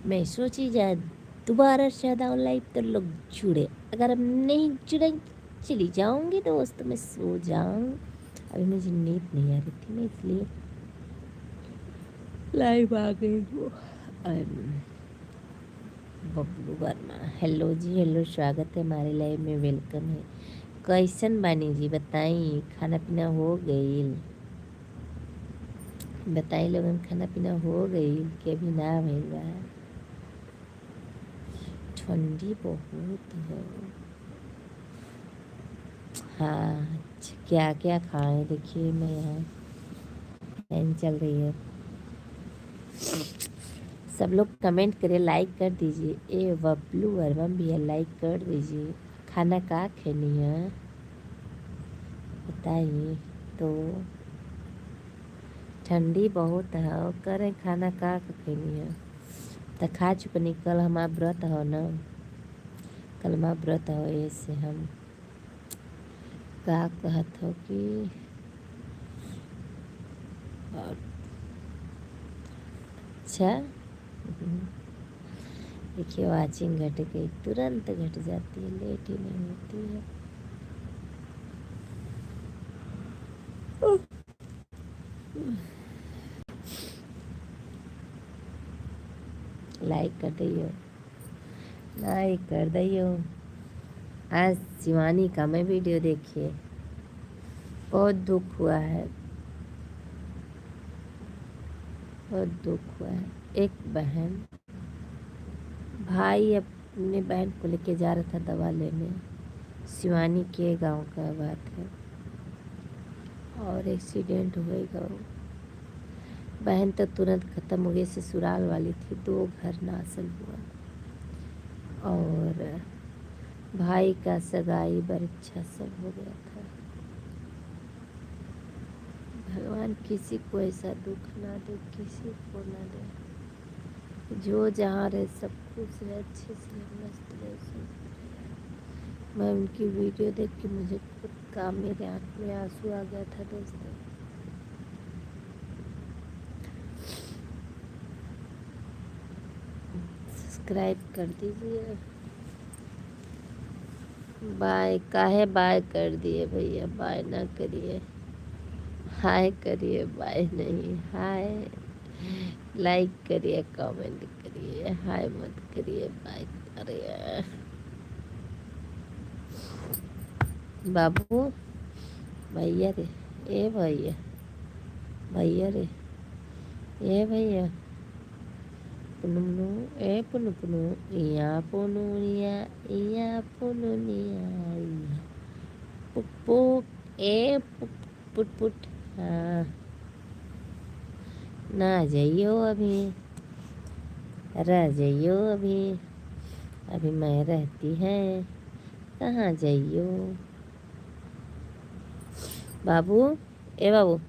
मैं सोची जाए दोबारा शायद ऑनलाइन तो लोग जुड़े, अगर हम नहीं जुड़े चली जाऊंगी दोस्त, मैं सो जाऊँ। अभी मुझे नींद नहीं आ रही थी, मैं इसलिए लाइव आ गई हूँ। बबलू वर्मा, हेलो जी, हेलो, स्वागत है हमारे लाइव में, वेलकम है। कैसन बानी जी, बताई खाना पीना हो गई? बताई लोगन, खाना पीना हो गई कि अभी ना भइल बा? ठंडी बहुत है। हाँ, अच्छा, क्या क्या खाएं? देखिए मैं यहाँ लाइन चल रही है, सब लोग कमेंट करें, लाइक कर दीजिए। ए बबलू वर्मा भैया लाइक कर दीजिए। खाना का खेनी है बताइए तो। ठंडी बहुत है और करें खाना का खेनी है तो खा चुकनी। कल हमारा व्रत हो ना, कल हमारा व्रत हो, ऐसे हम का कहत हो कि अच्छा। देखिए वाचिंग घट गई, तुरंत घट जाती है, लेट ही नहीं होती है। लाइक कर दियो, लाइक कर दियो। आज शिवानी का मैं वीडियो देखिए, बहुत दुख हुआ है, बहुत दुख हुआ है। एक बहन, भाई अपने बहन को लेके जा रहा था दवा लेने, शिवानी के गांव का बात है, और एक्सीडेंट होएगा। बहन तो तुरंत ख़त्म हो गई, ससुराल वाली थी, 2 घर नासल हुआ। और भाई का सगाई बरच्छा सब हो गया था। भगवान किसी को ऐसा दुख ना दे, किसी को ना दे। जो जहाँ रहे सब खुश रहे, अच्छे से मस्त रहे, सुख रहे। मैं उनकी वीडियो देख के मुझे खुद का, मेरे आँख में आंसू आ गया था दोस्तों। सब्सक्राइब कर दीजिए। बाय काहे बाय कर दिए भैया, बाय ना करिए, हाय करिए, बाय नहीं, हाय। लाइक करिए, कमेंट करिए, हाय मत करिए, बाय करिए। बाबू भैया रे, ए भैया, भैया रे, ए भैया, पुनुनु, ए पुनु पुनु, इया पुनुनिया, इया पुनुनिया, इया पुक पुक, ए पुक पुट पुट। हाँ, ना जाइयो अभी, रह जाइयो अभी, अभी मैं रहती है, कहाँ जाइयो बाबू, ए बाबू।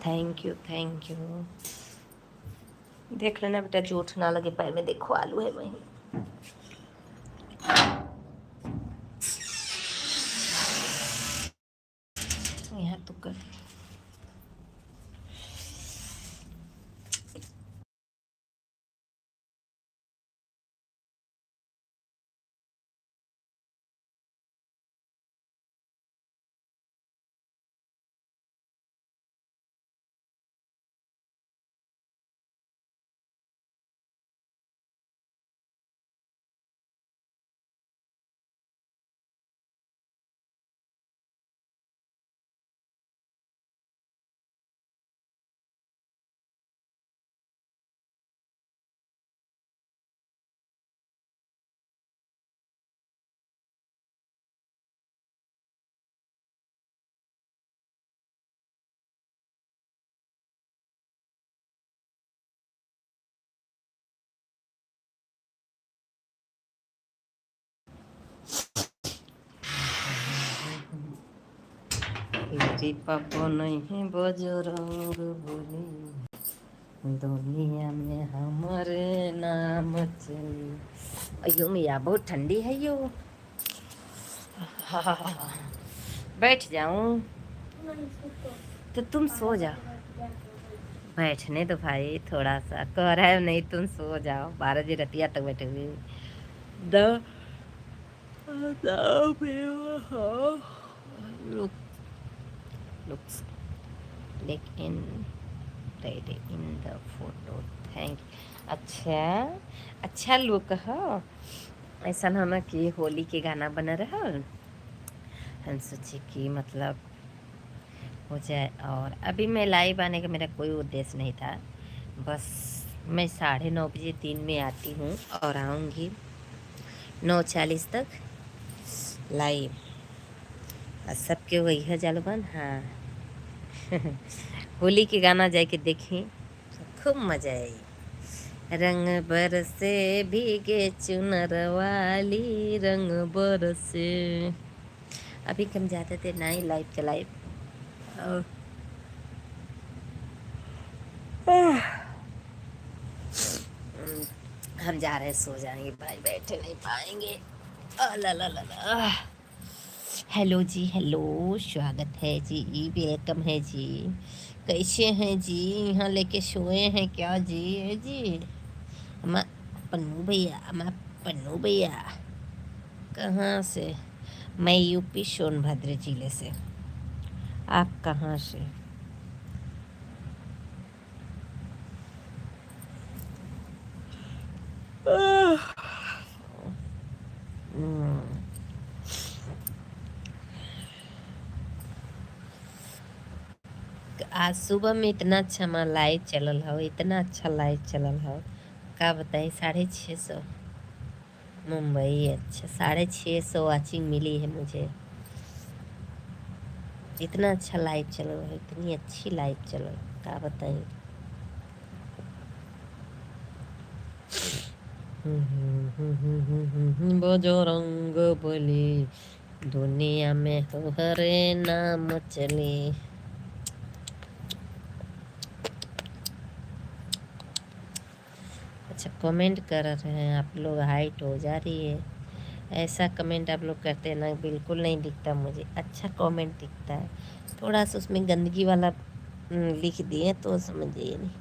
Thank you, thank you. देख लेना बेटा, चोट ना लगे पैर में, देखो आलू है वहीं। यहाँ तो कर तेरी पप्पो नहीं बजो रंग बोली, दुनिया में हमारे नाम चली। अयो मिया बहुत ठंडी है यो। बैठ जाऊं तो तुम सो जाओ। बैठने तो भाई थोड़ा सा कह रहा है, नहीं तुम सो जाओ, 12 रतिया तक बैठे हुए। दो look looks like in ready in the photo, thank. अच्छा अच्छा लुक है। ऐसा ना कि होली के गाना बना रहा, हम सोचे कि मतलब हो जाए। और अभी मैं लाइव आने का मेरा कोई उद्देश्य नहीं था, बस मैं 9:30 बजे 3 में आती हूँ और आऊँगी 9:40 तक लाइव। सबके वही है जालूबन। हाँ होली के गाना जाके देखें तो खूब मजा आई। रंग बरसे भीगे चुनर वाली, रंग बरसे। अभी हम जाते थे ना ही लाइव चलाए। हम जा रहे हैं, सो जाएंगे भाई, बैठे नहीं पाएंगे। ला ला ला ला। हेलो जी, हेलो, स्वागत है जी, वेलकम है जी। कैसे हैं जी? यहाँ लेके सोए हैं क्या जी? है जी हमारा पन्नू भैया, हमारा पन्नू भैया। कहाँ से? मैं यूपी सोनभद्र जिले से। आप कहाँ से? आज सुबह में इतना अच्छा हमारा लाइट चलल हो, इतना अच्छा लाइट चलल हो, का बताई। 650 मुंबई। अच्छा 650 वॉचिंग मिली है मुझे। इतना अच्छा लाइव चलो है, इतनी अच्छी लाइव चलो, क्या बताइए। बजो रंग बोली, दुनिया में हो हरे नाम चले। अच्छा कमेंट कर रहे हैं आप लोग, हाइट हो जा रही है। ऐसा कमेंट आप लोग करते हैं ना, बिल्कुल नहीं दिखता मुझे। अच्छा कमेंट दिखता है, थोड़ा सा उसमें गंदगी वाला लिख दिए तो समझिए नहीं।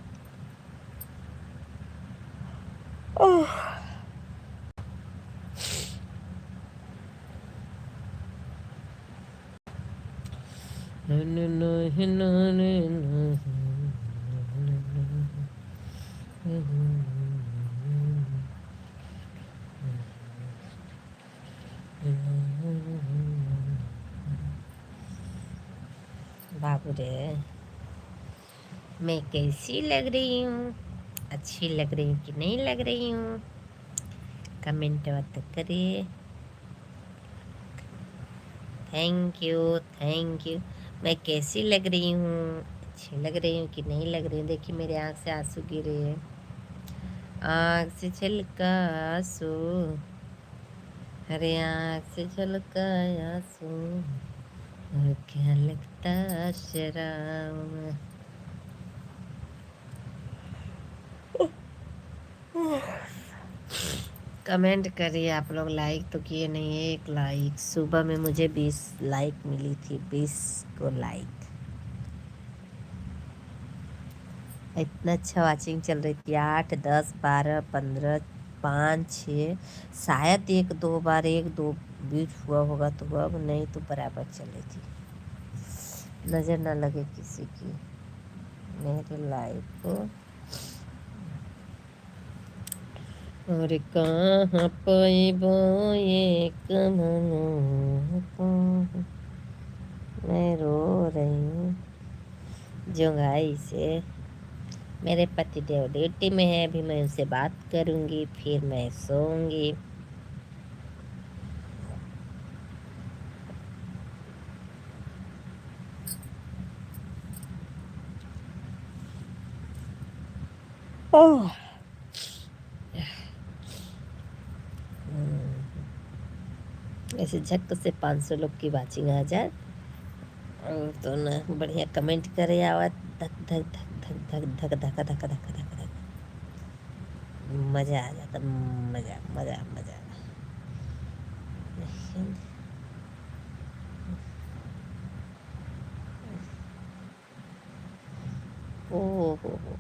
बाबू रे, मैं कैसी लग रही हूँ? अच्छी लग रही हूँ कि नहीं लग रही हूँ? कमेंट मत करिए। Thank you, thank you. मैं कैसी लग रही हूँ? अच्छी लग रही हूँ कि नहीं लग रही हूँ? देखिए मेरे आँख से आंसू गिरे हैं, आँख से छलका आंसू, अरे आँख से छलका आंसू, और क्या लगता शराब। कमेंट करिए आप लोग, लाइक तो किए नहीं। एक लाइक, सुबह में मुझे 20 लाइक मिली थी, 20 को लाइक। इतना अच्छा वाचिंग चल रही थी, 8, 10, 12, 15, 5, 6, शायद 1-2 बार 1-2 बीट हुआ होगा तो हुआ, नहीं तो बराबर चल रही थी। नज़र ना लगे किसी की मेरे लाइव को। और कहाँ पैबो ये कमनों को, मैं रो रही हूँ जुंगाई से। मेरे पति देव ड्यूटी में है, अभी मैं उनसे बात करूँगी फिर मैं सोऊंगी। ओह ऐसे झक से 500 लोग की वाचिंग आ जाए और तो ना बढ़िया कमेंट करे आवत धक धक धक धक धक धक धक धक धक धक धक मज़ा आ जाता, मज़ा मज़ा मज़ा। ओ हो हो